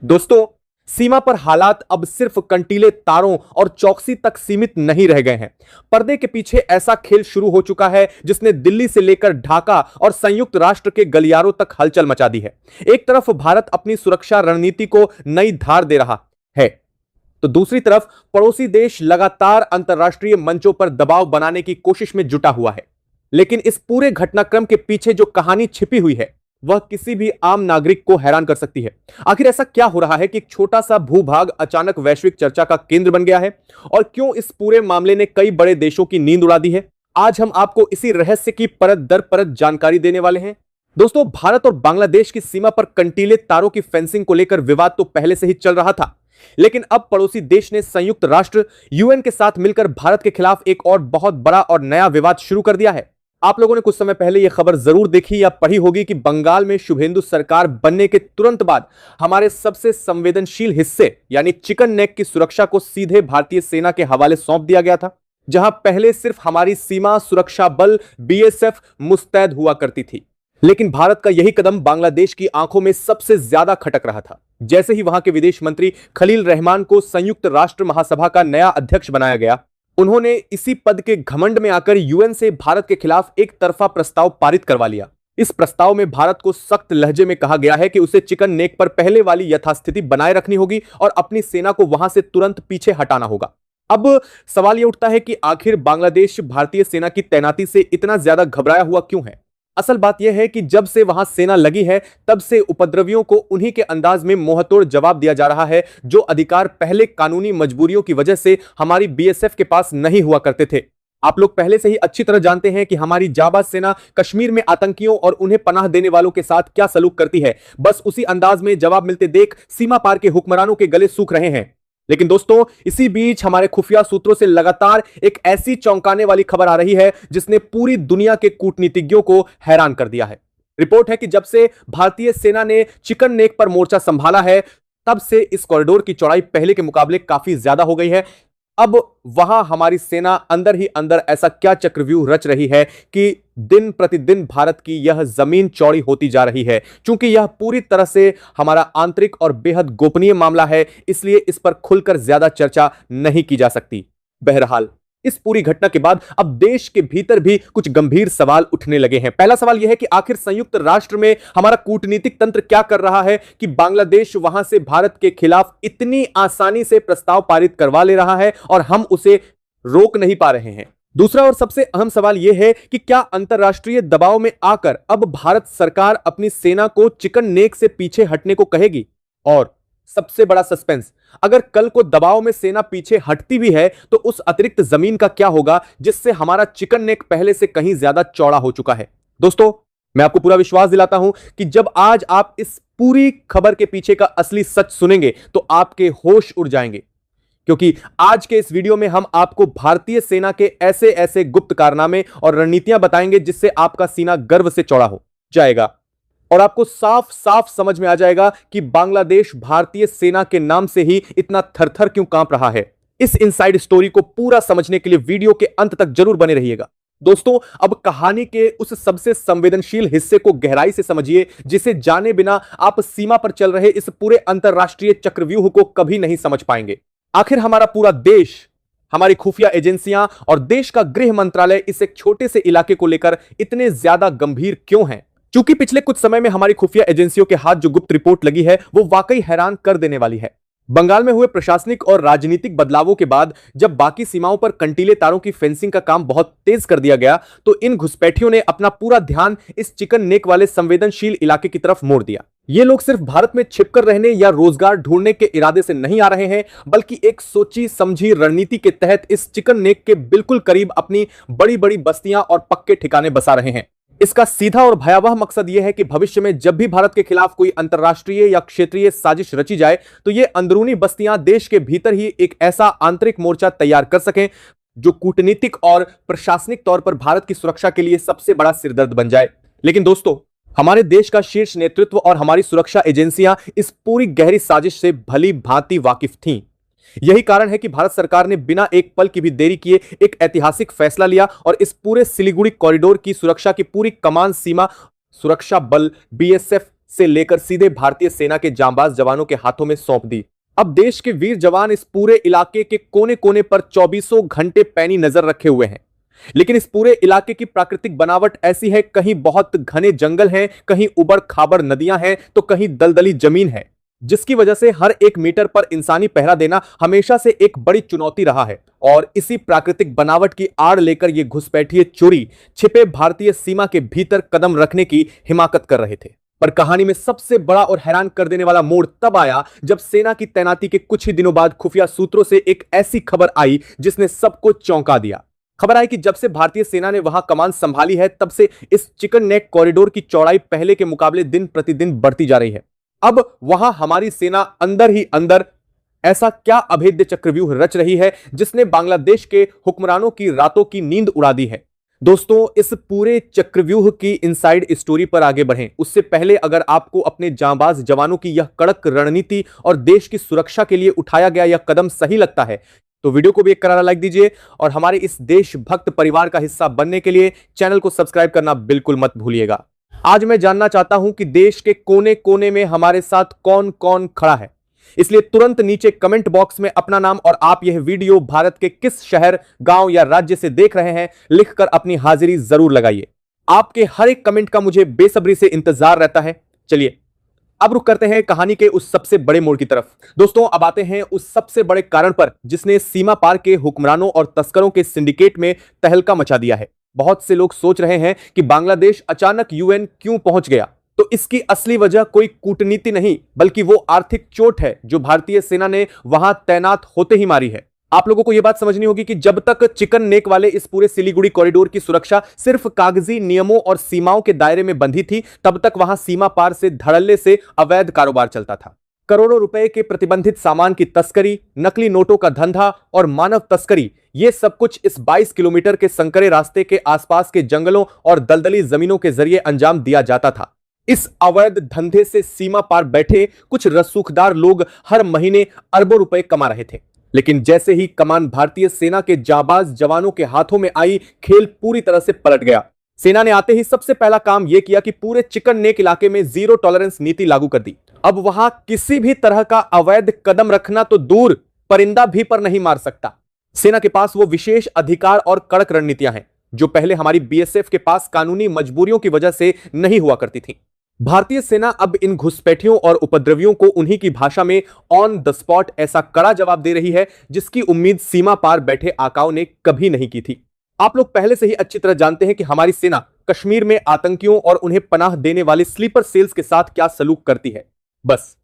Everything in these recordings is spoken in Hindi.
दोस्तों, सीमा पर हालात अब सिर्फ कंटीले तारों और चौकसी तक सीमित नहीं रह गए हैं। पर्दे के पीछे ऐसा खेल शुरू हो चुका है जिसने दिल्ली से लेकर ढाका और संयुक्त राष्ट्र के गलियारों तक हलचल मचा दी है। एक तरफ भारत अपनी सुरक्षा रणनीति को नई धार दे रहा है, तो दूसरी तरफ पड़ोसी देश लगातार अंतर्राष्ट्रीय मंचों पर दबाव बनाने की कोशिश में जुटा हुआ है। लेकिन इस पूरे घटनाक्रम के पीछे जो कहानी छिपी हुई है वह किसी भी आम नागरिक को हैरान कर सकती है। आखिर ऐसा क्या हो रहा है कि एक छोटा सा भूभाग अचानक वैश्विक चर्चा का केंद्र बन गया है, और क्यों इस पूरे मामले ने कई बड़े देशों की नींद उड़ा दी है? आज हम आपको इसी रहस्य की परत दर परत जानकारी देने वाले हैं। दोस्तों, भारत और बांग्लादेश की सीमा पर कंटीले तारों की फेंसिंग को लेकर विवाद तो पहले से ही चल रहा था, लेकिन अब पड़ोसी देश ने संयुक्त राष्ट्र यूएन के साथ मिलकर भारत के खिलाफ एक और बहुत बड़ा और नया विवाद शुरू कर दिया है। आप लोगों ने कुछ समय पहले यह खबर जरूर देखी या पढ़ी होगी कि बंगाल में शुभेंदु सरकार बनने के तुरंत बाद हमारे सबसे संवेदनशील हिस्से यानी चिकन नेक की सुरक्षा को सीधे भारतीय सेना के हवाले सौंप दिया गया था, जहां पहले सिर्फ हमारी सीमा सुरक्षा बल बीएसएफ मुस्तैद हुआ करती थी। लेकिन भारत का यही कदम बांग्लादेश की आंखों में सबसे ज्यादा खटक रहा था। जैसे ही वहां के विदेश मंत्री खलील रहमान को संयुक्त राष्ट्र महासभा का नया अध्यक्ष बनाया गया, उन्होंने इसी पद के घमंड में आकर यूएन से भारत के खिलाफ एक तरफा प्रस्ताव पारित करवा लिया। इस प्रस्ताव में भारत को सख्त लहजे में कहा गया है कि उसे चिकन नेक पर पहले वाली यथास्थिति बनाए रखनी होगी और अपनी सेना को वहां से तुरंत पीछे हटाना होगा। अब सवाल यह उठता है कि आखिर बांग्लादेश भारतीय सेना की तैनाती से इतना ज्यादा घबराया हुआ क्यों है? असल बात यह है कि जब से वहां सेना लगी है तब से उपद्रवियों को उन्हीं के अंदाज में मुंहतोड़ जवाब दिया जा रहा है, जो अधिकार पहले कानूनी मजबूरियों की वजह से हमारी बीएसएफ के पास नहीं हुआ करते थे। आप लोग पहले से ही अच्छी तरह जानते हैं कि हमारी जाबाज सेना कश्मीर में आतंकियों और उन्हें पनाह देने वालों के साथ क्या सलूक करती है। बस उसी अंदाज में जवाब मिलते देख सीमा पार के हुक्मरानों के गले सूख रहे हैं। लेकिन दोस्तों, इसी बीच हमारे खुफिया सूत्रों से लगातार एक ऐसी चौंकाने वाली खबर आ रही है जिसने पूरी दुनिया के कूटनीतिज्ञों को हैरान कर दिया है। रिपोर्ट है कि जब से भारतीय सेना ने चिकन नेक पर मोर्चा संभाला है, तब से इस कॉरिडोर की चौड़ाई पहले के मुकाबले काफी ज्यादा हो गई है। अब वहां हमारी सेना अंदर ही अंदर ऐसा क्या चक्रव्यूह रच रही है कि दिन प्रतिदिन भारत की यह जमीन चौड़ी होती जा रही है। चूंकि यह पूरी तरह से हमारा आंतरिक और बेहद गोपनीय मामला है, इसलिए इस पर खुलकर ज्यादा चर्चा नहीं की जा सकती। बहरहाल, इस पूरी घटना के बाद अब देश के भीतर भी कुछ गंभीर सवाल उठने लगे हैं। पहला सवाल यह है कि आखिर संयुक्त राष्ट्र में हमारा कूटनीतिक तंत्र क्या कर रहा है कि बांग्लादेश वहां से भारत के खिलाफ इतनी आसानी से प्रस्ताव पारित करवा ले रहा है और हम उसे रोक नहीं पा रहे हैं। दूसरा और सबसे अहम सवाल यह है कि क्या अंतरराष्ट्रीय दबाव में आकर अब भारत सरकार अपनी सेना को चिकन नेक से पीछे हटने को कहेगी? और सबसे बड़ा सस्पेंस, अगर कल को दबाव में सेना पीछे हटती भी है तो उस अतिरिक्त जमीन का क्या होगा जिससे हमारा चिकन नेक पहले से कहीं ज्यादा चौड़ा हो चुका है? दोस्तों, मैं आपको पूरा विश्वास दिलाता हूं कि जब आज आप इस पूरी खबर के पीछे का असली सच सुनेंगे तो आपके होश उड़ जाएंगे, क्योंकि आज के इस वीडियो में हम आपको भारतीय सेना के ऐसे ऐसे गुप्त कारनामे और रणनीतियां बताएंगे जिससे आपका सीना गर्व से चौड़ा हो जाएगा और आपको साफ साफ समझ में आ जाएगा कि बांग्लादेश भारतीय सेना के नाम से ही इतना थरथर क्यों कांप रहा है। इस इनसाइड स्टोरी को पूरा समझने के लिए वीडियो के अंत तक जरूर बने रहिएगा। दोस्तों, अब कहानी के उस सबसे संवेदनशील हिस्से को गहराई से समझिए जिसे जाने बिना आप सीमा पर चल रहे इस पूरे अंतरराष्ट्रीय चक्रव्यूह को कभी नहीं समझ पाएंगे। आखिर हमारा पूरा देश, हमारी खुफिया एजेंसियां और देश का गृह मंत्रालय इस एक छोटे से इलाके को लेकर इतने ज्यादा गंभीर क्यों हैं? चूंकि पिछले कुछ समय में हमारी खुफिया एजेंसियों के हाथ जो गुप्त रिपोर्ट लगी है वो वाकई हैरान कर देने वाली है। बंगाल में हुए प्रशासनिक और राजनीतिक बदलावों के बाद जब बाकी सीमाओं पर कंटीले तारों की फेंसिंग का काम बहुत तेज कर दिया गया, तो इन घुसपैठियों ने अपना पूरा ध्यान इस चिकन नेक वाले संवेदनशील इलाके की तरफ मोड़ दिया। ये लोग सिर्फ भारत में छिपकर रहने या रोजगार ढूंढने के इरादे से नहीं आ रहे हैं, बल्कि एक सोची समझी रणनीति के तहत इस चिकन नेक के बिल्कुल करीब अपनी बड़ी बड़ी बस्तियां और पक्के ठिकाने बसा रहे हैं। इसका सीधा और भयावह मकसद यह है कि भविष्य में जब भी भारत के खिलाफ कोई अंतरराष्ट्रीय या क्षेत्रीय साजिश रची जाए तो ये अंदरूनी बस्तियां देश के भीतर ही एक ऐसा आंतरिक मोर्चा तैयार कर सकें जो कूटनीतिक और प्रशासनिक तौर पर भारत की सुरक्षा के लिए सबसे बड़ा सिरदर्द बन जाए। लेकिन दोस्तों, हमारे देश का शीर्ष नेतृत्व और हमारी सुरक्षा एजेंसियां इस पूरी गहरी साजिश से भली भांति वाकिफ थीं। यही कारण है कि भारत सरकार ने बिना एक पल की भी देरी किए एक ऐतिहासिक फैसला लिया और इस पूरे सिलीगुड़ी कॉरिडोर की सुरक्षा की पूरी कमान सीमा सुरक्षा बल बीएसएफ से लेकर सीधे भारतीय सेना के जांबाज जवानों के हाथों में सौंप दी। अब देश के वीर जवान इस पूरे इलाके के कोने कोने पर 24 घंटे पैनी नजर रखे हुए हैं। लेकिन इस पूरे इलाके की प्राकृतिक बनावट ऐसी है, कहीं बहुत घने जंगल हैं, कहीं उबड़ खाबड़ नदियां हैं, तो कहीं दलदली जमीन है, जिसकी वजह से हर 1 मीटर पर इंसानी पहरा देना हमेशा से एक बड़ी चुनौती रहा है। और इसी प्राकृतिक बनावट की आड़ लेकर ये घुसपैठिए चोरी छिपे भारतीय सीमा के भीतर कदम रखने की हिमाकत कर रहे थे। पर कहानी में सबसे बड़ा और हैरान कर देने वाला मोड़ तब आया जब सेना की तैनाती के कुछ ही दिनों बाद खुफिया सूत्रों से एक ऐसी खबर आई जिसने सबको चौंका दिया। खबर आई कि जब से भारतीय सेना ने वहां कमान संभाली है, तब से इस चिकन नेक कॉरिडोर की चौड़ाई पहले के मुकाबले दिन प्रतिदिन बढ़ती जा रही है। अब वहां हमारी सेना अंदर ही अंदर ऐसा क्या अभेद्य चक्रव्यूह रच रही है जिसने बांग्लादेश के हुक्मरानों की रातों की नींद उड़ा दी है। दोस्तों, इस पूरे चक्रव्यूह की इनसाइड स्टोरी पर आगे बढ़ें उससे पहले अगर आपको अपने जांबाज जवानों की यह कड़क रणनीति और देश की सुरक्षा के लिए उठाया गया यह कदम सही लगता है तो वीडियो को भी एक करारा लाइक दीजिए और हमारे इस देशभक्त परिवार का हिस्सा बनने के लिए चैनल को सब्सक्राइब करना बिल्कुल मत भूलिएगा। आज मैं जानना चाहता हूं कि देश के कोने कोने में हमारे साथ कौन कौन खड़ा है, इसलिए तुरंत नीचे कमेंट बॉक्स में अपना नाम और आप यह वीडियो भारत के किस शहर, गांव या राज्य से देख रहे हैं लिखकर अपनी हाजिरी जरूर लगाइए। आपके हर एक कमेंट का मुझे बेसब्री से इंतजार रहता है। चलिए अब रुक करते हैं कहानी के उस सबसे बड़े मोड़ की तरफ। दोस्तों, अब आते हैं उस सबसे बड़े कारण पर जिसने सीमा पार के हुक्मरानों और तस्करों के सिंडिकेट में तहलका मचा दिया है। बहुत से लोग सोच रहे हैं कि बांग्लादेश अचानक यूएन क्यों पहुंच गया, तो इसकी असली वजह कोई कूटनीति नहीं बल्कि वो आर्थिक चोट है जो भारतीय सेना ने वहां तैनात होते ही मारी है। आप लोगों को यह बात समझनी होगी कि जब तक चिकन नेक वाले इस पूरे सिलीगुड़ी कॉरिडोर की सुरक्षा सिर्फ कागजी नियमों और सीमाओं के दायरे में बंधी थी, तब तक वहां सीमा पार से धड़ल्ले से अवैध कारोबार चलता था। करोड़ों रुपए के प्रतिबंधित सामान की तस्करी, नकली नोटों का धंधा और मानव तस्करी, ये सब कुछ इस 22 किलोमीटर के संकरे रास्ते के आसपास के जंगलों और दलदली जमीनों के जरिए अंजाम दिया जाता था। इस अवैध धंधे से सीमा पार बैठे कुछ रसूखदार लोग हर महीने अरबों रुपए कमा रहे थे। लेकिन जैसे ही कमान भारतीय सेना के जाबाज जवानों के हाथों में आई, खेल पूरी तरह से पलट गया। सेना ने आते ही सबसे पहला काम यह किया कि पूरे चिकन नेक इलाके में जीरो टॉलरेंस नीति लागू कर दी। अब वहां किसी भी तरह का अवैध कदम रखना तो दूर, परिंदा भी पर नहीं मार सकता। सेना के पास वो विशेष अधिकार और कड़क रणनीतियां हैं जो पहले हमारी बीएसएफ के पास कानूनी मजबूरियों की वजह से नहीं हुआ करती थी। भारतीय सेना अब इन घुसपैठियों और उपद्रवियों को उन्हीं की भाषा में ऑन द स्पॉट ऐसा कड़ा जवाब दे रही है जिसकी उम्मीद सीमा पार बैठे आकाओं ने कभी नहीं की थी। आप लोग पहले से ही अच्छी तरह जानते हैं कि हमारी सेना कश्मीर में आतंकियों और उन्हें पनाह देने वाले स्लीपर सेल्स के साथ क्या सलूक करती है। बस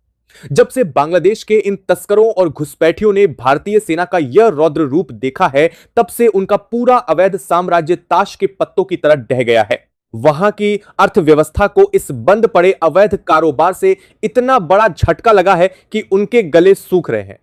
जब से बांग्लादेश के इन तस्करों और घुसपैठियों ने भारतीय सेना का यह रौद्र रूप देखा है, तब से उनका पूरा अवैध साम्राज्य ताश के पत्तों की तरह ढह गया है। वहां की अर्थव्यवस्था को इस बंद पड़े अवैध कारोबार से इतना बड़ा झटका लगा है कि उनके गले सूख रहे हैं।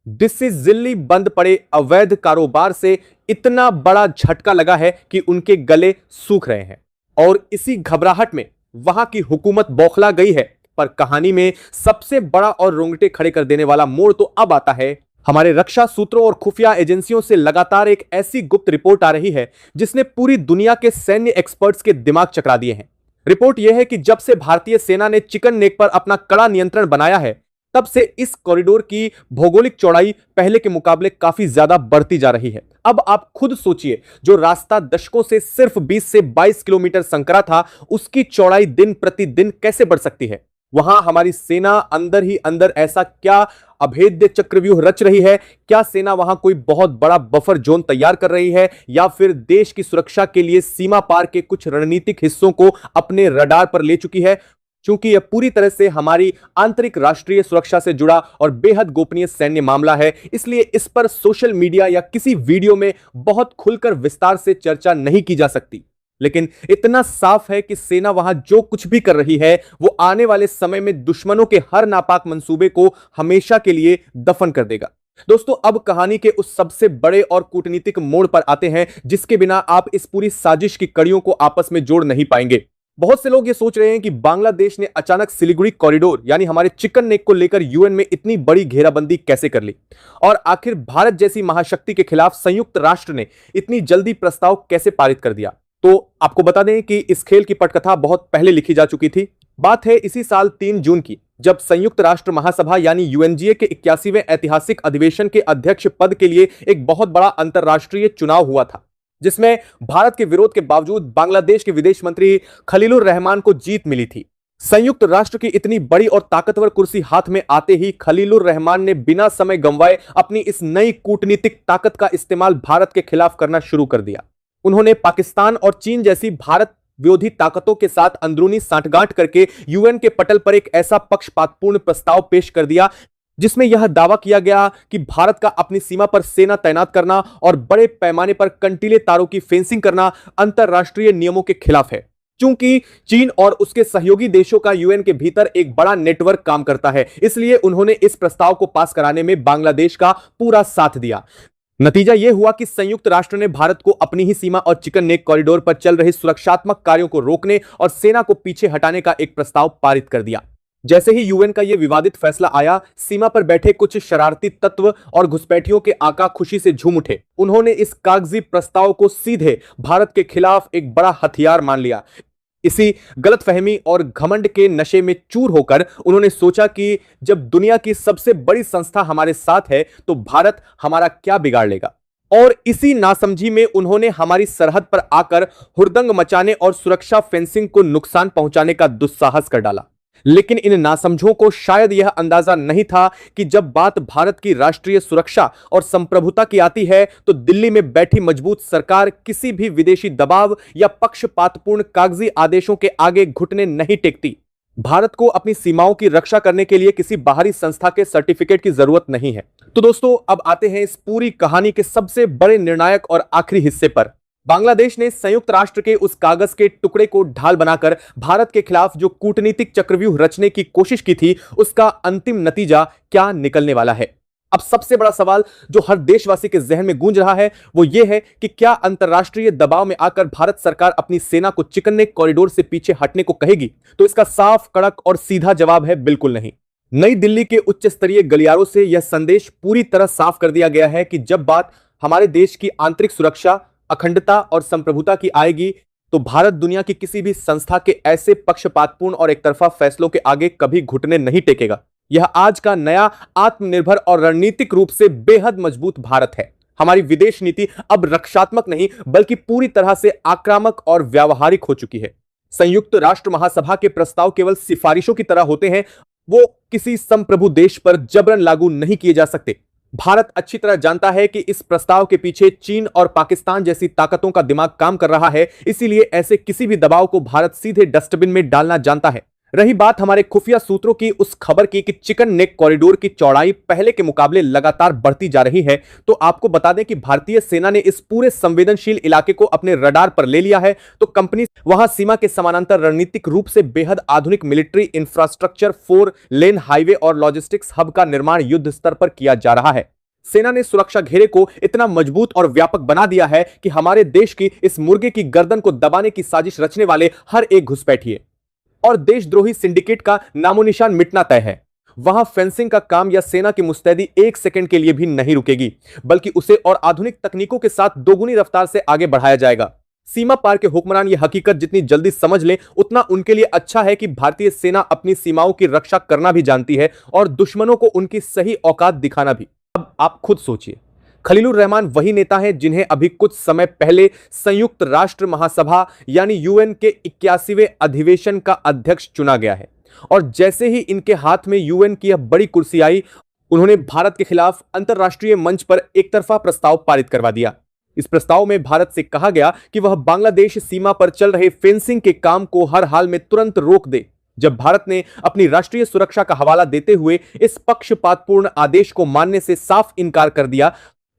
दिल्ली बंद पड़े अवैध कारोबार से इतना बड़ा झटका लगा है कि उनके गले सूख रहे हैं और इसी घबराहट में वहां की हुकूमत बौखला गई है। पर कहानी में सबसे बड़ा और रोंगटे खड़े कर देने वाला मोड़ तो अब आता है। हमारे रक्षा सूत्रों और खुफिया एजेंसियों से लगातार एक ऐसी गुप्त रिपोर्ट आ रही है जिसने पूरी दुनिया के सैन्य एक्सपर्ट्स के दिमाग चकरा दिए हैं। रिपोर्ट यह है कि जब से भारतीय सेना ने चिकन नेक पर अपना कड़ा नियंत्रण बनाया है, तब से इस कॉरिडोर की भौगोलिक चौड़ाई पहले के मुकाबले काफी ज्यादा बढ़ती जा रही है। अब आप खुद सोचिए, जो रास्ता दशकों से सिर्फ 20 से 22 किलोमीटर संकरा था, उसकी चौड़ाई दिन प्रतिदिन कैसे बढ़ सकती है। वहां हमारी सेना अंदर ही अंदर ऐसा क्या अभेद्य चक्रव्यूह रच रही है? क्या सेना वहां कोई बहुत बड़ा बफर जोन तैयार कर रही है या फिर देश की सुरक्षा के लिए सीमा पार के कुछ रणनीतिक हिस्सों को अपने रडार पर ले चुकी है? चूंकि यह पूरी तरह से हमारी आंतरिक राष्ट्रीय सुरक्षा से जुड़ा और बेहद गोपनीय सैन्य मामला है, इसलिए इस पर सोशल मीडिया या किसी वीडियो में बहुत खुलकर विस्तार से चर्चा नहीं की जा सकती। लेकिन इतना साफ है कि सेना वहां जो कुछ भी कर रही है वो आने वाले समय में दुश्मनों के हर नापाक मंसूबे को हमेशा के लिए दफन कर देगा। दोस्तों, अब कहानी के उस सबसे बड़े और कूटनीतिक मोड़ पर आते हैं जिसके बिना आप इस पूरी साजिश की कड़ियों को आपस में जोड़ नहीं पाएंगे। बहुत से लोग ये सोच रहे हैं कि बांग्लादेश ने अचानक सिलीगुड़ी कॉरिडोर यानी हमारे चिकन नेक को लेकर यूएन में इतनी बड़ी घेराबंदी कैसे कर ली, और आखिर भारत जैसी महाशक्ति के खिलाफ संयुक्त राष्ट्र ने इतनी जल्दी प्रस्ताव कैसे पारित कर दिया। तो आपको बता दें कि इस खेल की पटकथा बहुत पहले लिखी जा चुकी थी। बात है इसी साल 3 जून की, जब संयुक्त राष्ट्र महासभा यानी यूएनजीए के 81वें ऐतिहासिक अधिवेशन के अध्यक्ष पद के लिए एक बहुत बड़ा अंतरराष्ट्रीय चुनाव हुआ था, जिसमें भारत के विरोध के बावजूद बांग्लादेश के विदेश मंत्री खलीलुर रहमान को जीत मिली थी। संयुक्त राष्ट्र की इतनी बड़ी और ताकतवर कुर्सी हाथ में आते ही खलीलुर रहमान ने बिना समय गंवाए अपनी इस नई कूटनीतिक ताकत का इस्तेमाल भारत के खिलाफ करना शुरू कर दिया। उन्होंने पाकिस्तान और चीन जैसी भारत विरोधी ताकतों के साथ अंदरूनी सांठगांठ करके यूएन के पटल पर एक ऐसा पक्षपातपूर्ण प्रस्ताव पेश कर दिया जिसमें यह दावा किया गया कि भारत का अपनी सीमा पर सेना तैनात करना और बड़े पैमाने पर कंटीले तारों की फेंसिंग करना अंतरराष्ट्रीय नियमों के खिलाफ है। चूंकि चीन और उसके सहयोगी देशों का यूएन के भीतर एक बड़ा नेटवर्क काम करता है, इसलिए उन्होंने इस प्रस्ताव को पास कराने में बांग्लादेश का पूरा साथ दिया। नतीजा यह हुआ कि संयुक्त राष्ट्र ने भारत को अपनी ही सीमा और चिकन नेक कॉरिडोर पर चल रहे सुरक्षात्मक कार्यों को रोकने और सेना को पीछे हटाने का एक प्रस्ताव पारित कर दिया। जैसे ही यूएन का यह विवादित फैसला आया, सीमा पर बैठे कुछ शरारती तत्व और घुसपैठियों के आका खुशी से झूम उठे। उन्होंने इस कागजी प्रस्ताव को सीधे भारत के खिलाफ एक बड़ा हथियार मान लिया। इसी गलतफहमी और घमंड के नशे में चूर होकर उन्होंने सोचा कि जब दुनिया की सबसे बड़ी संस्था हमारे साथ है तो भारत हमारा क्या बिगाड़ लेगा। और इसी नासमझी में उन्होंने हमारी सरहद पर आकर हुड़दंग मचाने और सुरक्षा फेंसिंग को नुकसान पहुंचाने का दुस्साहस कर डाला। लेकिन इन नासमझों को शायद यह अंदाजा नहीं था कि जब बात भारत की राष्ट्रीय सुरक्षा और संप्रभुता की आती है तो दिल्ली में बैठी मजबूत सरकार किसी भी विदेशी दबाव या पक्षपातपूर्ण कागजी आदेशों के आगे घुटने नहीं टेकती। भारत को अपनी सीमाओं की रक्षा करने के लिए किसी बाहरी संस्था के सर्टिफिकेट की जरूरत नहीं है। तो दोस्तों, अब आते हैं इस पूरी कहानी के सबसे बड़े निर्णायक और आखिरी हिस्से पर। बांग्लादेश ने संयुक्त राष्ट्र के उस कागज के टुकड़े को ढाल बनाकर भारत के खिलाफ जो कूटनीतिक चक्रव्यूह रचने की कोशिश की थी, उसका अंतिम नतीजा क्या निकलने वाला है। अब सबसे बड़ा सवाल जो हर देशवासी के जहन में गूंज रहा है वो ये है कि क्या अंतरराष्ट्रीय दबाव में आकर भारत सरकार अपनी सेना को चिकन नेक कॉरिडोर से पीछे हटने को कहेगी। तो इसका साफ, कड़क और सीधा जवाब है बिल्कुल नहीं। नई दिल्ली के उच्च स्तरीय गलियारों से यह संदेश पूरी तरह साफ कर दिया गया है कि जब बात हमारे देश की आंतरिक सुरक्षा, अखंडता और संप्रभुता की आएगी तो भारत दुनिया की किसी भी संस्था के ऐसे पक्षपातपूर्ण और एकतरफा फैसलों के आगे कभी घुटने नहीं टेकेगा। यह आज का नया आत्मनिर्भर और रणनीतिक रूप से बेहद मजबूत भारत है। हमारी विदेश नीति अब रक्षात्मक नहीं बल्कि पूरी तरह से आक्रामक और व्यावहारिक हो चुकी है। संयुक्त राष्ट्र महासभा के प्रस्ताव केवल सिफारिशों की तरह होते हैं, वो किसी संप्रभु देश पर जबरन लागू नहीं किए जा सकते। भारत अच्छी तरह जानता है कि इस प्रस्ताव के पीछे चीन और पाकिस्तान जैसी ताकतों का दिमाग काम कर रहा है, इसीलिए ऐसे किसी भी दबाव को भारत सीधे डस्टबिन में डालना जानता है। रही बात हमारे खुफिया सूत्रों की उस खबर की कि चिकन नेक कॉरिडोर की चौड़ाई पहले के मुकाबले लगातार बढ़ती जा रही है, तो आपको बता दें कि भारतीय सेना ने इस पूरे संवेदनशील इलाके को अपने रडार पर ले लिया है। तो कंपनी वहां सीमा के समानांतर रणनीतिक रूप से बेहद आधुनिक मिलिट्री इंफ्रास्ट्रक्चर, 4 लेन हाईवे और लॉजिस्टिक्स हब का निर्माण युद्ध स्तर पर किया जा रहा है। सेना ने सुरक्षा घेरे को इतना मजबूत और व्यापक बना दिया है कि हमारे देश की इस मुर्गे की गर्दन को दबाने की साजिश रचने वाले हर एक घुसपैठिए और देशद्रोही सिंडिकेट का नामोनिशान मिटना तय है। वहां फेंसिंग का काम या सेना की मुस्तैदी 1 सेकंड के लिए भी नहीं रुकेगी, बल्कि उसे और आधुनिक तकनीकों के साथ दोगुनी रफ्तार से आगे बढ़ाया जाएगा। सीमा पार के हुक्मरान यह हकीकत जितनी जल्दी समझ लें उतना उनके लिए अच्छा है कि भारतीय सेना अपनी सीमाओं की रक्षा करना भी जानती है और दुश्मनों को उनकी सही औकात दिखाना भी। अब आप खुद सोचिए, खलीलुर रहमान वही नेता हैं जिन्हें अभी कुछ समय पहले संयुक्त राष्ट्र महासभा यानी यूएन के 81वें अधिवेशन का अध्यक्ष चुना गया है, और जैसे ही इनके हाथ में यूएन की यह बड़ी कुर्सी आई, उन्होंने भारत के खिलाफ अंतरराष्ट्रीय मंच पर एक तरफा प्रस्ताव पारित करवा दिया। इस प्रस्ताव में भारत से कहा गया कि वह बांग्लादेश सीमा पर चल रहे फेंसिंग के काम को हर हाल में तुरंत रोक दे। जब भारत ने अपनी राष्ट्रीय सुरक्षा का हवाला देते हुए इस पक्षपातपूर्ण आदेश को मानने से साफ इनकार कर दिया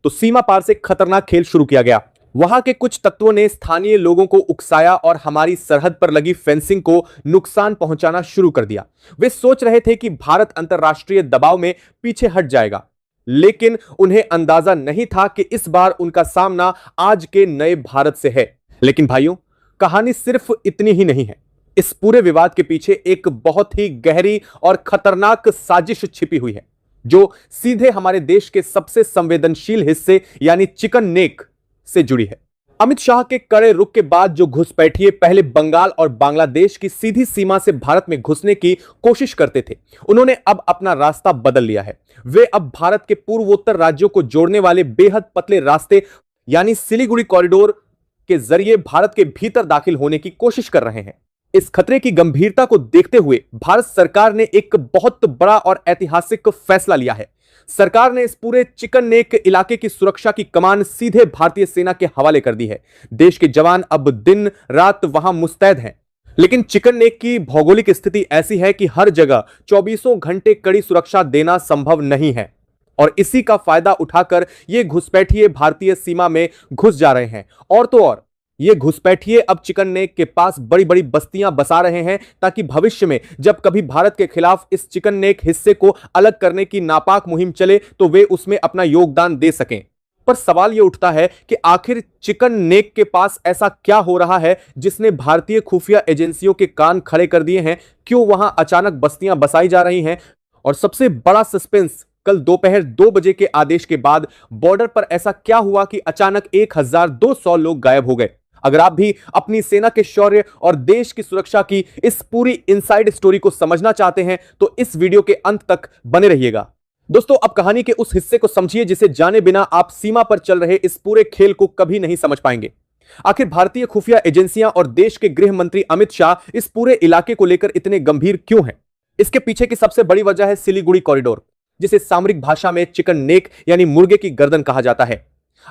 तो सीमा पार से खतरनाक खेल शुरू किया गया। वहां के कुछ तत्वों ने स्थानीय लोगों को उकसाया और हमारी सरहद पर लगी फेंसिंग को नुकसान पहुंचाना शुरू कर दिया। वे सोच रहे थे कि भारत अंतरराष्ट्रीय दबाव में पीछे हट जाएगा, लेकिन उन्हें अंदाजा नहीं था कि इस बार उनका सामना आज के नए भारत से है। लेकिन भाइयों, कहानी सिर्फ इतनी ही नहीं है। इस पूरे विवाद के पीछे एक बहुत ही गहरी और खतरनाक साजिश छिपी हुई है, जो सीधे हमारे देश के सबसे संवेदनशील हिस्से यानी चिकन नेक से जुड़ी है। अमित शाह के कड़े रुख के बाद जो घुसपैठिए पहले बंगाल और बांग्लादेश की सीधी सीमा से भारत में घुसने की कोशिश करते थे, उन्होंने अब अपना रास्ता बदल लिया है। वे अब भारत के पूर्वोत्तर राज्यों को जोड़ने वाले बेहद पतले रास्ते यानी सिलीगुड़ी कॉरिडोर के जरिए भारत के भीतर दाखिल होने की कोशिश कर रहे हैं। इस खतरे की गंभीरता को देखते हुए भारत सरकार ने एक बहुत बड़ा और ऐतिहासिक फैसला लिया है। सरकार ने इस पूरे चिकन नेक इलाके की सुरक्षा की कमान सीधे भारतीय सेना के हवाले कर दी है। देश के जवान अब दिन रात वहां मुस्तैद हैं। लेकिन चिकन नेक की भौगोलिक स्थिति ऐसी है कि हर जगह 24 घंटे कड़ी सुरक्षा देना संभव नहीं है और इसी का फायदा उठाकर ये घुसपैठिए भारतीय सीमा में घुस जा रहे हैं। और तो और ये घुसपैठिए अब चिकन नेक के पास बड़ी बड़ी बस्तियां बसा रहे हैं ताकि भविष्य में जब कभी भारत के खिलाफ इस चिकन नेक हिस्से को अलग करने की नापाक मुहिम चले तो वे उसमें अपना योगदान दे सकें। पर सवाल यह उठता है कि आखिर चिकन नेक के पास ऐसा क्या हो रहा है जिसने भारतीय खुफिया एजेंसियों के कान खड़े कर दिए हैं? क्यों वहां अचानक बस्तियां बसाई जा रही हैं? और सबसे बड़ा सस्पेंस, कल दोपहर 2 बजे के आदेश के बाद बॉर्डर पर ऐसा क्या हुआ कि अचानक 1200 लोग गायब हो गए? अगर आप भी अपनी सेना के शौर्य और देश की सुरक्षा की इस पूरी इनसाइड स्टोरी को समझना चाहते हैं तो इस वीडियो के अंत तक बने रहिएगा। दोस्तों, अब कहानी के उस हिस्से को समझिए जिसे जाने बिना आप सीमा पर चल रहे इस पूरे खेल को कभी नहीं समझ पाएंगे। आखिर भारतीय खुफिया एजेंसियां और देश के गृह मंत्री अमित शाह इस पूरे इलाके को लेकर इतने गंभीर क्यों हैं? इसके पीछे की सबसे बड़ी वजह है सिलीगुड़ी कॉरिडोर, जिसे सामरिक भाषा में चिकन नेक यानी मुर्गे की गर्दन कहा जाता है।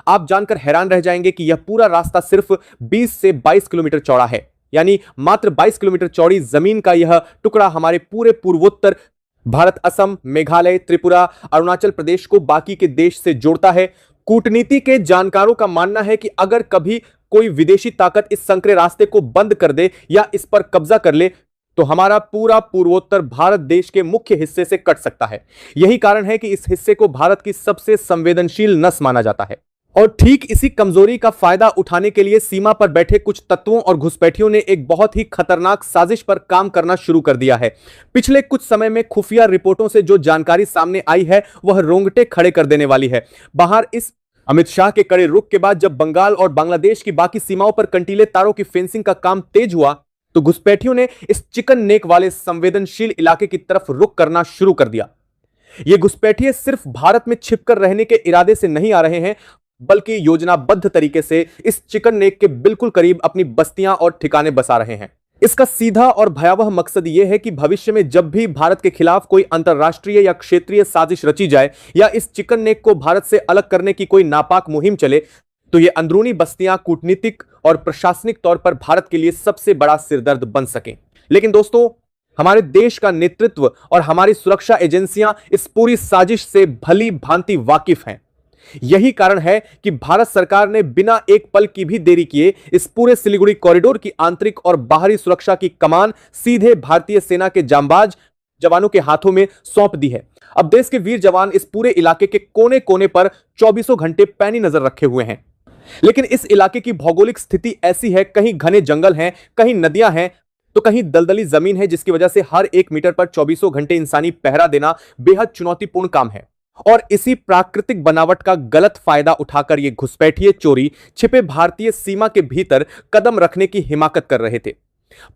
आप जानकर हैरान रह जाएंगे कि यह पूरा रास्ता सिर्फ 20 से 22 किलोमीटर चौड़ा है, यानी मात्र 22 किलोमीटर चौड़ी जमीन का यह टुकड़ा हमारे पूरे पूर्वोत्तर भारत, असम, मेघालय, त्रिपुरा, अरुणाचल प्रदेश को बाकी के देश से जोड़ता है। कूटनीति के जानकारों का मानना है कि अगर कभी कोई विदेशी ताकत इस संकरे रास्ते को बंद कर दे या इस पर कब्जा कर ले तो हमारा पूरा पूर्वोत्तर भारत देश के मुख्य हिस्से से कट सकता है। यही कारण है कि इस हिस्से को भारत की सबसे संवेदनशील नस माना जाता है। और ठीक इसी कमजोरी का फायदा उठाने के लिए सीमा पर बैठे कुछ तत्वों और घुसपैठियों ने एक बहुत ही खतरनाक साजिश पर काम करना शुरू कर दिया है। पिछले कुछ समय में खुफिया रिपोर्टों से जो जानकारी सामने आई है वह रोंगटे खड़े कर देने वाली है। बाहर इस अमित शाह के कड़े रुख के बाद जब बंगाल और बांग्लादेश की बाकी सीमाओं पर कंटीले तारों की फेंसिंग का काम तेज हुआ तो घुसपैठियों ने इस चिकन नेक वाले संवेदनशील इलाके की तरफ रुख करना शुरू कर दिया। ये घुसपैठिए सिर्फ भारत में छिपकर रहने के इरादे से नहीं आ रहे हैं, बल्कि योजनाबद्ध तरीके से इस चिकन नेक के बिल्कुल करीब अपनी बस्तियां और ठिकाने बसा रहे हैं। इसका सीधा और भयावह मकसद यह है कि भविष्य में जब भी भारत के खिलाफ कोई अंतरराष्ट्रीय या क्षेत्रीय साजिश रची जाए या इस चिकन नेक को भारत से अलग करने की कोई नापाक मुहिम चले तो ये अंदरूनी बस्तियां कूटनीतिक और प्रशासनिक तौर पर भारत के लिए सबसे बड़ा सिरदर्द बन सकें। लेकिन दोस्तों, हमारे देश का नेतृत्व और हमारी सुरक्षा एजेंसियां इस पूरी साजिश से भली भांति वाकिफ हैं। यही कारण है कि भारत सरकार ने बिना एक पल की भी देरी किए इस पूरे सिलीगुड़ी कॉरिडोर की आंतरिक और बाहरी सुरक्षा की कमान सीधे भारतीय सेना के जांबाज जवानों के हाथों में सौंप दी है। अब देश के वीर जवान इस पूरे इलाके के कोने कोने पर 24 घंटे पैनी नजर रखे हुए हैं। लेकिन इस इलाके की भौगोलिक स्थिति ऐसी है, कहीं घने जंगल हैं, कहीं नदियां हैं तो कहीं दलदली जमीन है, जिसकी वजह से हर 1 मीटर पर 24 घंटे इंसानी पहरा देना बेहद चुनौतीपूर्ण काम है। और इसी प्राकृतिक बनावट का गलत फायदा उठाकर ये घुसपैठिए चोरी छिपे भारतीय सीमा के भीतर कदम रखने की हिमाकत कर रहे थे।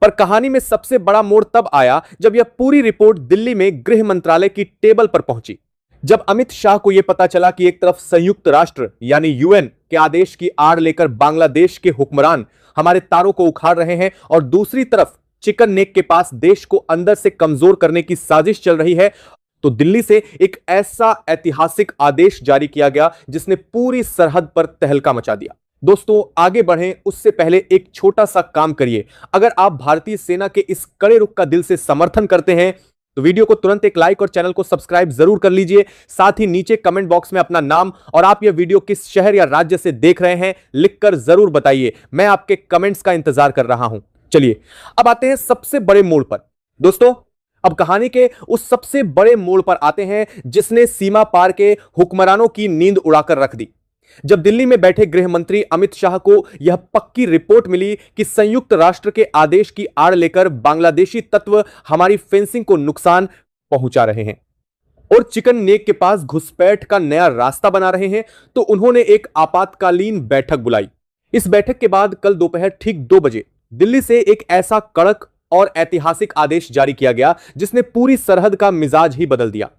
पर कहानी में सबसे बड़ा मोड़ तब आया जब यह पूरी रिपोर्ट दिल्ली में गृह मंत्रालय की टेबल पर पहुंची। जब अमित शाह को यह पता चला कि एक तरफ संयुक्त राष्ट्र यानी यूएन के आदेश की आड़ लेकर बांग्लादेश के हुक्मरान हमारे तारों को उखाड़ रहे हैं और दूसरी तरफ चिकन नेक के पास देश को अंदर से कमजोर करने की साजिश चल रही है, तो दिल्ली से एक ऐसा ऐतिहासिक आदेश जारी किया गया जिसने पूरी सरहद पर तहलका मचा दिया। दोस्तों, आगे बढ़ें उससे पहले एक छोटा सा काम करिए। अगर आप भारतीय सेना के इस कड़े रुख का दिल से समर्थन करते हैं तो वीडियो को तुरंत एक लाइक और चैनल को सब्सक्राइब जरूर कर लीजिए। साथ ही नीचे कमेंट बॉक्स में अपना नाम और आप यह वीडियो किस शहर या राज्य से देख रहे हैं लिखकर जरूर बताइए। मैं आपके कमेंट्स का इंतजार कर रहा हूं। चलिए अब आते हैं सबसे बड़े मोड़ पर। दोस्तों, अब कहानी के उस सबसे बड़े मोड़ पर आते हैं जिसने सीमा पार के हुक्मरानों की नींद उड़ाकर रख दी। जब दिल्ली में बैठे गृह मंत्री अमित शाह को यह पक्की रिपोर्ट मिली कि संयुक्त राष्ट्र के आदेश की आड़ लेकर बांग्लादेशी तत्व हमारी फेंसिंग को नुकसान पहुंचा रहे हैं और चिकन नेक के पास घुसपैठ का नया रास्ता बना रहे हैं, तो उन्होंने एक आपातकालीन बैठक बुलाई। इस बैठक के बाद कल दोपहर ठीक 2 बजे दिल्ली से एक ऐसा कड़क और ऐतिहासिक आदेश जारी किया गया जिसने पूरी सरहद का मिजाज ही बदल दिया।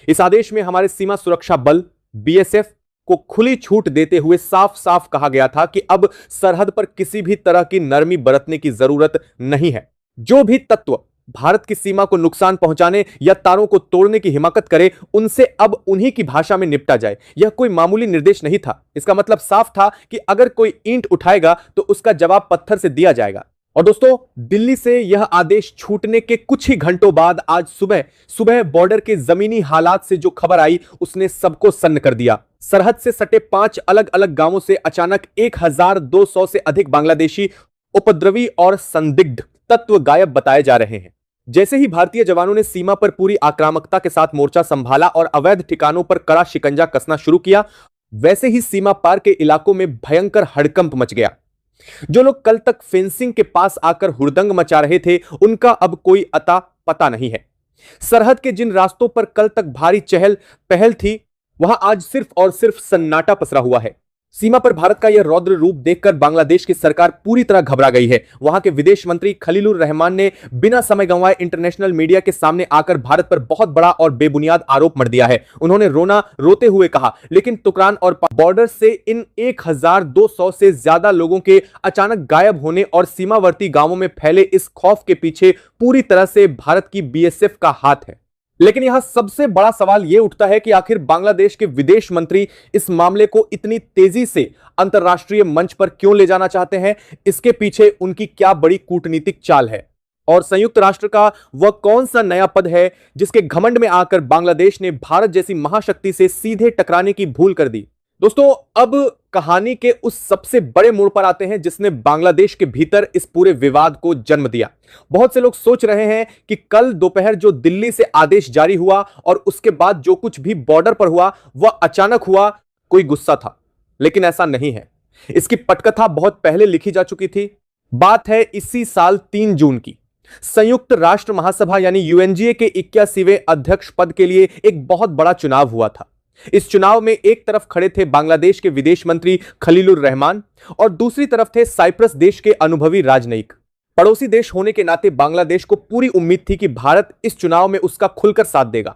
इस आदेश में हमारे सीमा सुरक्षा बल बीएसएफ को खुली छूट देते हुए साफ साफ कहा गया था कि अब सरहद पर किसी भी तरह की नरमी बरतने की जरूरत नहीं है। जो भी तत्व भारत की सीमा को नुकसान पहुंचाने या तारों को तोड़ने की हिमाकत करे, उनसे अब उन्हीं की भाषा में निपटा जाए। यह कोई मामूली निर्देश नहीं था। इसका मतलब साफ था कि अगर कोई ईंट उठाएगा तो उसका जवाब पत्थर से दिया जाएगा। और दोस्तों, दिल्ली से यह आदेश छूटने के कुछ ही घंटों बाद आज सुबह सुबह बॉर्डर के जमीनी हालात से जो खबर आई उसने सबको सन्न कर दिया। सरहद से सटे 5 अलग अलग गांवों से अचानक 1200 से अधिक बांग्लादेशी उपद्रवी और संदिग्ध तत्व गायब बताए जा रहे हैं। जैसे ही भारतीय जवानों ने सीमा पर पूरी आक्रामकता के साथ मोर्चा संभाला और अवैध ठिकानों पर कड़ा शिकंजा कसना शुरू किया, वैसे ही सीमा पार के इलाकों में भयंकर हड़कंप मच गया। जो लोग कल तक फेंसिंग के पास आकर हुड़दंग मचा रहे थे, उनका अब कोई अता पता नहीं है। सरहद के जिन रास्तों पर कल तक भारी चहल पहल थी, वहां आज सिर्फ और सिर्फ सन्नाटा पसरा हुआ है। सीमा पर भारत का यह रौद्र रूप देखकर बांग्लादेश की सरकार पूरी तरह घबरा गई है। वहां के विदेश मंत्री खलीलुर रहमान ने बिना समय गंवाए इंटरनेशनल मीडिया के सामने आकर भारत पर बहुत बड़ा और बेबुनियाद आरोप मढ़ दिया है। उन्होंने रोते हुए कहा, लेकिन तुकरान और बॉर्डर से इन 1200 से ज्यादा लोगों के अचानक गायब होने और सीमावर्ती गांवों में फैले इस खौफ के पीछे पूरी तरह से भारत की बीएसएफ का हाथ है। लेकिन यहां सबसे बड़ा सवाल यह उठता है कि आखिर बांग्लादेश के विदेश मंत्री इस मामले को इतनी तेजी से अंतर्राष्ट्रीय मंच पर क्यों ले जाना चाहते हैं? इसके पीछे उनकी क्या बड़ी कूटनीतिक चाल है? और संयुक्त राष्ट्र का वह कौन सा नया पद है जिसके घमंड में आकर बांग्लादेश ने भारत जैसी महाशक्ति से सीधे टकराने की भूल कर दी? दोस्तों, अब कहानी के उस सबसे बड़े मोड़ पर आते हैं जिसने बांग्लादेश के भीतर इस पूरे विवाद को जन्म दिया। बहुत से लोग सोच रहे हैं कि कल दोपहर जो दिल्ली से आदेश जारी हुआ और उसके बाद जो कुछ भी बॉर्डर पर हुआ वह अचानक हुआ, कोई गुस्सा था। लेकिन ऐसा नहीं है। इसकी पटकथा बहुत पहले लिखी जा चुकी थी। बात है इसी साल 3 जून की। संयुक्त राष्ट्र महासभा यानी यूएनजीए के 81वें अध्यक्ष पद के लिए एक बहुत बड़ा चुनाव हुआ था। इस चुनाव में एक तरफ खड़े थे बांग्लादेश के विदेश मंत्री खलीलुर रहमान और दूसरी तरफ थे साइप्रस देश के अनुभवी राजनयिक। पड़ोसी देश होने के नाते बांग्लादेश को पूरी उम्मीद थी कि भारत इस चुनाव में उसका खुलकर साथ देगा।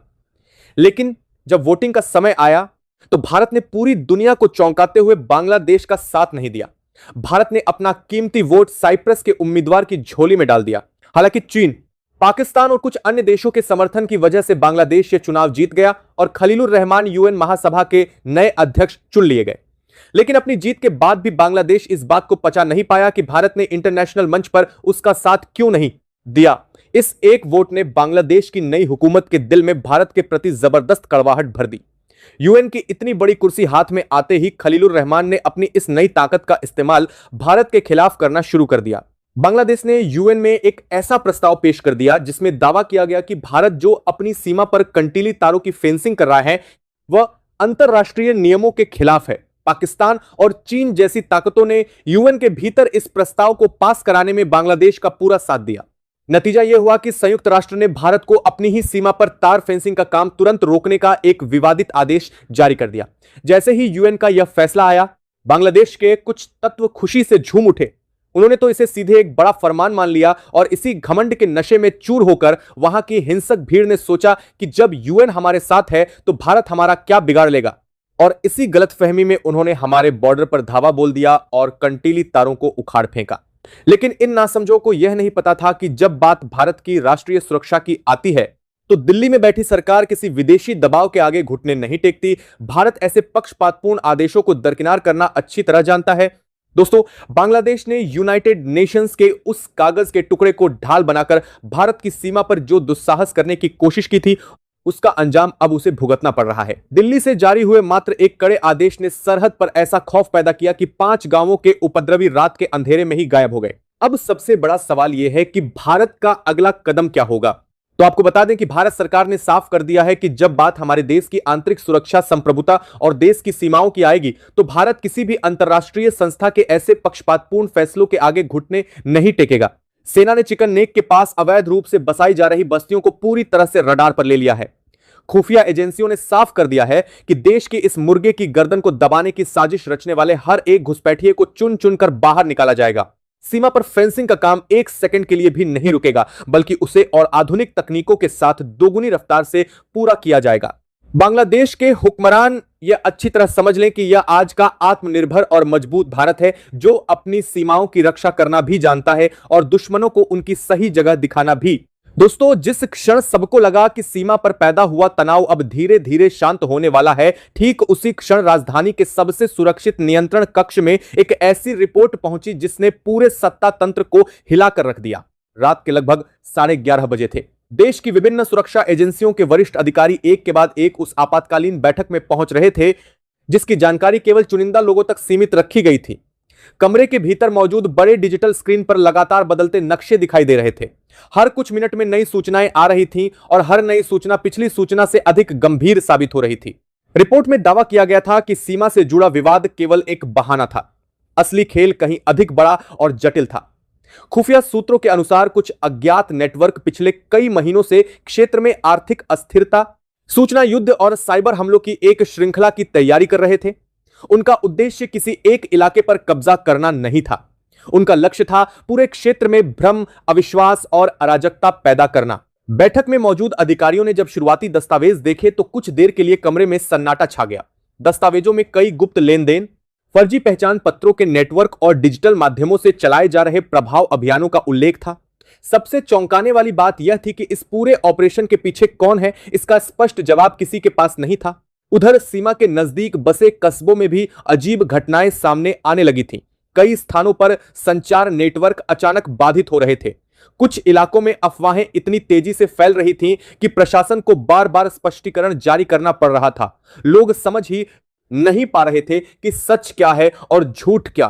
लेकिन जब वोटिंग का समय आया तो भारत ने पूरी दुनिया को चौंकाते हुए बांग्लादेश का साथ नहीं दिया। भारत ने अपना कीमती वोट साइप्रस के उम्मीदवार की झोली में डाल दिया। हालांकि चीन, पाकिस्तान और कुछ अन्य देशों के समर्थन की वजह से बांग्लादेश ये चुनाव जीत गया और खलीलुर रहमान यूएन महासभा के नए अध्यक्ष चुन लिए गए। लेकिन अपनी जीत के बाद भी बांग्लादेश इस बात को पचा नहीं पाया कि भारत ने इंटरनेशनल मंच पर उसका साथ क्यों नहीं दिया। इस एक वोट ने बांग्लादेश की नई हुकूमत के दिल में भारत के प्रति जबरदस्त कड़वाहट भर दी। यूएन की इतनी बड़ी कुर्सी हाथ में आते ही खलीलुर रहमान ने अपनी इस नई ताकत का इस्तेमाल भारत के खिलाफ करना शुरू कर दिया। बांग्लादेश ने यूएन में एक ऐसा प्रस्ताव पेश कर दिया जिसमें दावा किया गया कि भारत जो अपनी सीमा पर कंटीली तारों की फेंसिंग कर रहा है वह अंतरराष्ट्रीय नियमों के खिलाफ है। पाकिस्तान और चीन जैसी ताकतों ने यूएन के भीतर इस प्रस्ताव को पास कराने में बांग्लादेश का पूरा साथ दिया। नतीजा यह हुआ कि संयुक्त राष्ट्र ने भारत को अपनी ही सीमा पर तार फेंसिंग का काम तुरंत रोकने का एक विवादित आदेश जारी कर दिया। जैसे ही यूएन का यह फैसला आया, बांग्लादेश के कुछ तत्व खुशी से झूम उठे। उन्होंने तो इसे सीधे एक बड़ा फरमान मान लिया और इसी घमंड के नशे में चूर होकर वहां की हिंसक भीड़ ने सोचा कि जब यूएन हमारे साथ है तो भारत हमारा क्या बिगाड़ लेगा। और इसी गलतफहमी में उन्होंने हमारे बॉर्डर पर धावा बोल दिया और कंटीली तारों को उखाड़ फेंका। लेकिन इन नासमझों को यह नहीं पता था कि जब बात भारत की राष्ट्रीय सुरक्षा की आती है तो दिल्ली में बैठी सरकार किसी विदेशी दबाव के आगे घुटने नहीं टेकती। भारत ऐसे पक्षपातपूर्ण आदेशों को दरकिनार करना अच्छी तरह जानता है। दोस्तों, बांग्लादेश ने यूनाइटेड नेशंस के उस कागज के टुकड़े को ढाल बनाकर भारत की सीमा पर जो दुस्साहस करने की कोशिश की थी उसका अंजाम अब उसे भुगतना पड़ रहा है। दिल्ली से जारी हुए मात्र एक कड़े आदेश ने सरहद पर ऐसा खौफ पैदा किया कि 5 गांवों के उपद्रवी रात के अंधेरे में ही गायब हो गए। अब सबसे बड़ा सवाल यह है कि भारत का अगला कदम क्या होगा। तो आपको बता दें कि भारत सरकार ने साफ कर दिया है कि जब बात हमारे देश की आंतरिक सुरक्षा, संप्रभुता और देश की सीमाओं की आएगी तो भारत किसी भी अंतरराष्ट्रीय संस्था के ऐसे पक्षपातपूर्ण फैसलों के आगे घुटने नहीं टेकेगा। सेना ने चिकन नेक के पास अवैध रूप से बसाई जा रही बस्तियों को पूरी तरह से रडार पर ले लिया है। खुफिया एजेंसियों ने साफ कर दिया है कि देश की इस मुर्गे की गर्दन को दबाने की साजिश रचने वाले हर एक घुसपैठिए को चुन चुनकर बाहर निकाला जाएगा। सीमा पर फेंसिंग का काम एक सेकंड के लिए भी नहीं रुकेगा, बल्कि उसे और आधुनिक तकनीकों के साथ दोगुनी रफ्तार से पूरा किया जाएगा। बांग्लादेश के हुक्मरान यह अच्छी तरह समझ लें कि यह आज का आत्मनिर्भर और मजबूत भारत है, जो अपनी सीमाओं की रक्षा करना भी जानता है और दुश्मनों को उनकी सही जगह दिखाना भी। दोस्तों, जिस क्षण सबको लगा कि सीमा पर पैदा हुआ तनाव अब धीरे धीरे शांत होने वाला है, ठीक उसी क्षण राजधानी के सबसे सुरक्षित नियंत्रण कक्ष में एक ऐसी रिपोर्ट पहुंची जिसने पूरे सत्ता तंत्र को हिलाकर रख दिया। रात के लगभग 11:30 बजे थे। देश की विभिन्न सुरक्षा एजेंसियों के वरिष्ठ अधिकारी एक के बाद एक उस आपातकालीन बैठक में पहुंच रहे थे जिसकी जानकारी केवल चुनिंदा लोगों तक सीमित रखी गई थी। कमरे के भीतर मौजूद बड़े डिजिटल स्क्रीन पर लगातार बदलते नक्शे दिखाई दे रहे थे। हर कुछ मिनट में नई सूचनाएं आ रही थीं और हर नई सूचना पिछली सूचना से अधिक गंभीर साबित हो रही थी। रिपोर्ट में दावा किया गया था कि सीमा से जुड़ा विवाद केवल एक बहाना था। असली खेल कहीं अधिक बड़ा और जटिल था। खुफिया सूत्रों के अनुसार कुछ अज्ञात नेटवर्क पिछले कई महीनों से क्षेत्र में आर्थिक अस्थिरता, सूचना युद्ध और साइबर हमलों की एक श्रृंखला की तैयारी कर रहे थे। उनका उद्देश्य किसी एक इलाके पर कब्जा करना नहीं था। उनका लक्ष्य था पूरे क्षेत्र में भ्रम, अविश्वास और अराजकता पैदा करना। बैठक में मौजूद अधिकारियों ने जब शुरुआती दस्तावेज देखे तो कुछ देर के लिए कमरे में सन्नाटा छा गया। दस्तावेजों में कई गुप्त लेन देन, फर्जी पहचान पत्रों के नेटवर्क और डिजिटल माध्यमों से चलाए जा रहे प्रभाव अभियानों का उल्लेख था। सबसे चौंकाने वाली बात यह थी कि इस पूरे ऑपरेशन के पीछे कौन है, इसका स्पष्ट जवाब किसी के पास नहीं था। उधर सीमा के नजदीक बसे कस्बों में भी अजीब घटनाएं सामने आने लगी थीं। कई स्थानों पर संचार नेटवर्क अचानक बाधित हो रहे थे। कुछ इलाकों में अफवाहें इतनी तेजी से फैल रही थीं कि प्रशासन को बार बार स्पष्टीकरण जारी करना पड़ रहा था। लोग समझ ही नहीं पा रहे थे कि सच क्या है और झूठ क्या।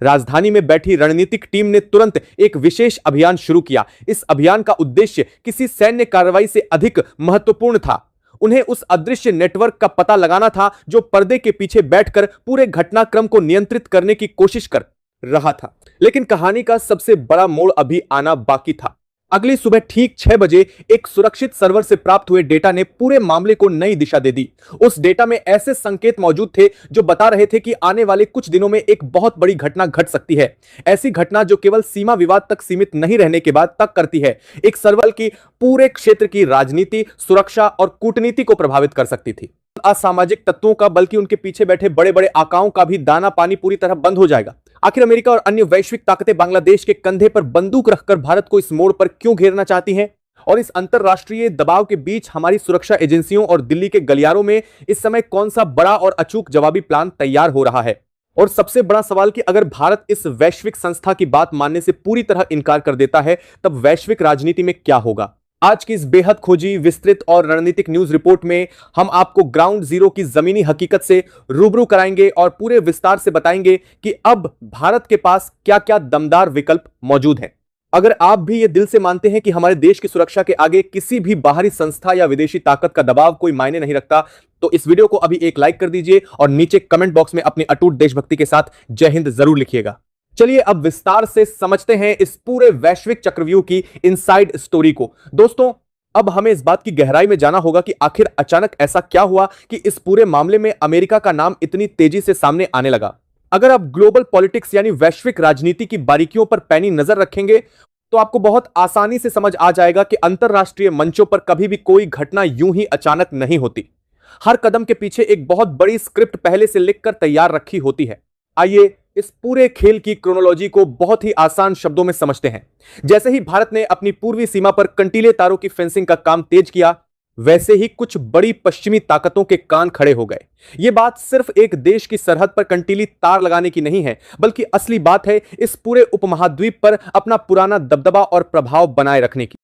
राजधानी में बैठी रणनीतिक टीम ने तुरंत एक विशेष अभियान शुरू किया। इस अभियान का उद्देश्य किसी सैन्य कार्रवाई से अधिक महत्वपूर्ण था। उन्हें उस अदृश्य नेटवर्क का पता लगाना था जो पर्दे के पीछे बैठकर पूरे घटनाक्रम को नियंत्रित करने की कोशिश कर रहा था। लेकिन कहानी का सबसे बड़ा मोड़ अभी आना बाकी था। अगली सुबह ठीक 6 बजे एक सुरक्षित सर्वर से प्राप्त हुए डेटा ने पूरे मामले को नई दिशा दे दी। उस डेटा में ऐसे संकेत मौजूद थे जो बता रहे थे कि आने वाले कुछ दिनों में एक बहुत बड़ी घटना घट सकती है। ऐसी घटना जो केवल सीमा विवाद तक सीमित नहीं रहने के बाद तक करती है। एक सर्वर की पूरे क्षेत्र की राजनीति, सुरक्षा और कूटनीति को प्रभावित कर सकती थी। असामाजिक तत्वों का बल्कि उनके पीछे बैठे बड़े बड़े आकाओं का भी दाना पानी पूरी तरह बंद हो जाएगा। आखिर अमेरिका और अन्य वैश्विक ताकतें बांग्लादेश के कंधे पर बंदूक रखकर भारत को इस मोड़ पर क्यों घेरना चाहती हैं? और इस अंतरराष्ट्रीय दबाव के बीच हमारी सुरक्षा एजेंसियों और दिल्ली के गलियारों में इस समय कौन सा बड़ा और अचूक जवाबी प्लान तैयार हो रहा है? और सबसे बड़ा सवाल कि अगर भारत इस वैश्विक संस्था की बात मानने से पूरी तरह इनकार कर देता है, तब वैश्विक राजनीति में क्या होगा? आज की इस बेहद खोजी, विस्तृत और रणनीतिक न्यूज रिपोर्ट में हम आपको ग्राउंड जीरो की जमीनी हकीकत से रूबरू कराएंगे और पूरे विस्तार से बताएंगे कि अब भारत के पास क्या क्या दमदार विकल्प मौजूद हैं। अगर आप भी ये दिल से मानते हैं कि हमारे देश की सुरक्षा के आगे किसी भी बाहरी संस्था या विदेशी ताकत का दबाव कोई मायने नहीं रखता, तो इस वीडियो को अभी एक लाइक कर दीजिए और नीचे कमेंट बॉक्स में अपनी अटूट देशभक्ति के साथ जय हिंद जरूर लिखिएगा। चलिए अब विस्तार से समझते हैं इस पूरे वैश्विक चक्रव्यूह की इनसाइड स्टोरी को। दोस्तों, अब हमें इस बात की गहराई में जाना होगा कि आखिर अचानक ऐसा क्या हुआ कि इस पूरे मामले में अमेरिका का नाम इतनी तेजी से सामने आने लगा। अगर आप ग्लोबल पॉलिटिक्स यानी वैश्विक राजनीति की बारीकियों पर पैनी नजर रखेंगे तो आपको बहुत आसानी से समझ आ जाएगा कि अंतरराष्ट्रीय मंचों पर कभी भी कोई घटना यूं ही अचानक नहीं होती। हर कदम के पीछे एक बहुत बड़ी स्क्रिप्ट पहले से लिखकर तैयार रखी होती है। आइए इस पूरे खेल की क्रोनोलॉजी को बहुत ही आसान शब्दों में समझते हैं। जैसे ही भारत ने अपनी पूर्वी सीमा पर कंटीले तारों की फेंसिंग का काम तेज किया, वैसे ही कुछ बड़ी पश्चिमी ताकतों के कान खड़े हो गए। यह बात सिर्फ एक देश की सरहद पर कंटीली तार लगाने की नहीं है, बल्कि असली बात है इस पूरे उपमहाद्वीप पर अपना पुराना दबदबा और प्रभाव बनाए रखने की।